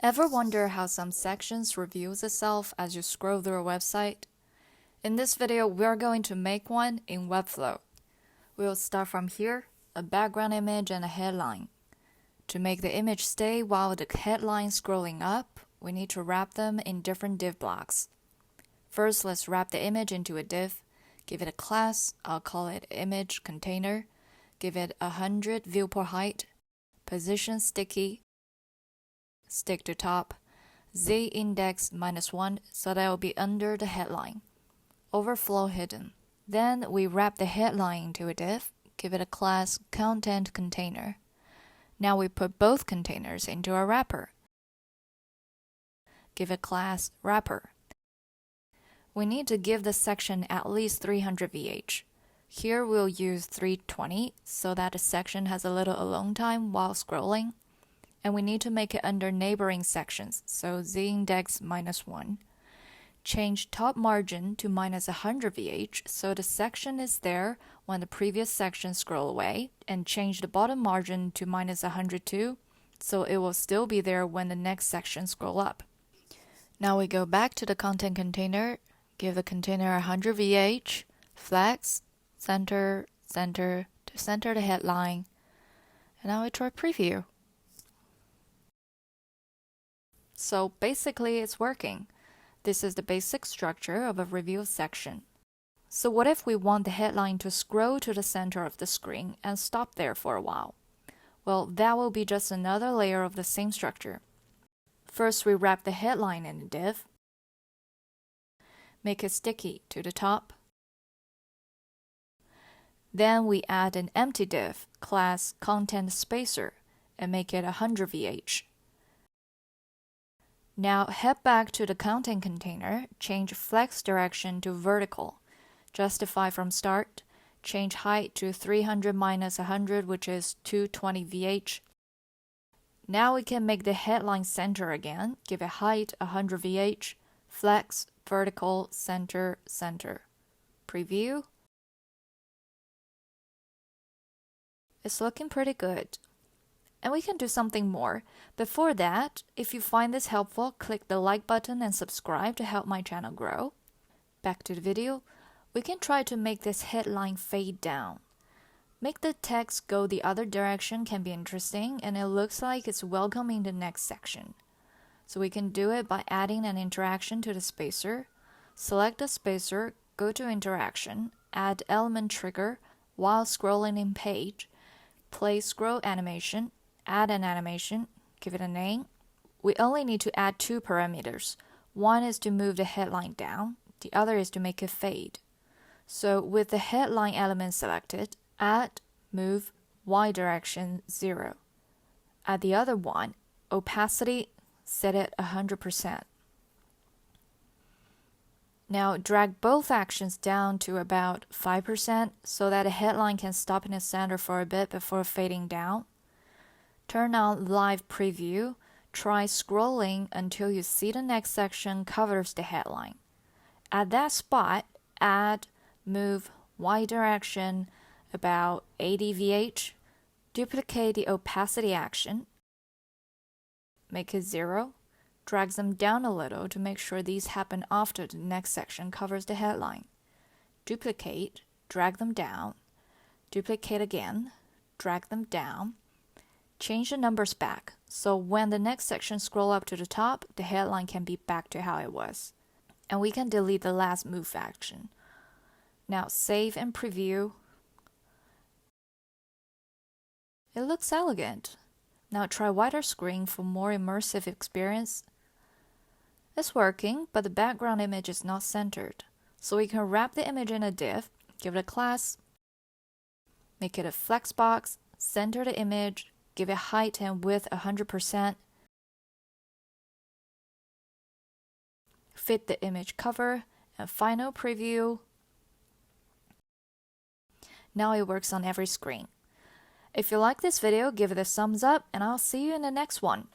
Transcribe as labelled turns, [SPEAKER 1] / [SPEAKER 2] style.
[SPEAKER 1] Ever wonder how some sections reveals itself as you scroll through a website? In this video, we're going to make one in Webflow. We'll start from here, a background image and a headline. To make the image stay while the headline is scrolling up, we need to wrap them in different div blocks. First, let's wrap the image into a div. Give it a class, I'll call it image container. Give it 100 viewport height, position sticky, stick to top, z index -1 so that it will be under the headline. Overflow hidden. Then we wrap the headline into a div, give it a class content container. Now we put both containers into a wrapper. Give it class wrapper. We need to give the section at least 300 VH. Here we'll use 320 so that the section has a little alone time while scrolling. And we need to make it under neighboring sections, so z-index -1. Change top margin to -100 VH so the section is there when the previous section scroll away, and change the bottom margin to -102 so it will still be there when the next section scroll up. Now we go back to the content container, give the container 100 VH, flex, center, center to center the headline, and now we try preview. So basically it's working. This is the basic structure of a review section. So what if we want the headline to scroll to the center of the screen and stop there for a while? Well, that will be just another layer of the same structure. First, we wrap the headline in a div. Make it sticky to the top. Then we add an empty div, class content spacer, and make it 100 VH. Now head back to the content container, change flex direction to vertical, justify from start, change height to 300 -100, which is 220 VH. Now we can make the headline center again, give it height 100 VH, flex, vertical, center, center. Preview. It's looking pretty good. And we can do something more. Before that, if you find this helpful, click the like button and subscribe to help my channel grow. Back to the video, we can try to make this headline fade down. Make the text go the other direction can be interesting, and it looks like it's welcoming the next section. So we can do it by adding an interaction to the spacer. Select the spacer, go to interaction, add element trigger while scrolling in page, play scroll animation, add an animation, give it a name. We only need to add two parameters. One is to move the headline down, the other is to make it fade. So with the headline element selected, add move Y direction 0. Add the other one, opacity, set it 100%. Now drag both actions down to about 5% so that the headline can stop in the center for a bit before fading down. Turn on live preview, try scrolling until you see the next section covers the headline. At that spot, add move Y direction about 80 VH, duplicate the opacity action, make it 0, drag them down a little to make sure these happen after the next section covers the headline. Duplicate, drag them down, duplicate again, drag them down. Change the numbers back, so when the next section scroll up to the top, the headline can be back to how it was. And we can delete the last move action. Now save and preview. It looks elegant. Now try wider screen for more immersive experience. It's working, but the background image is not centered. So we can wrap the image in a div, give it a class, make it a flex box, center the image, give it height and width 100%, fit the image cover, and final preview. Now it works on every screen. If you like this video, give it a thumbs up, and I'll see you in the next one.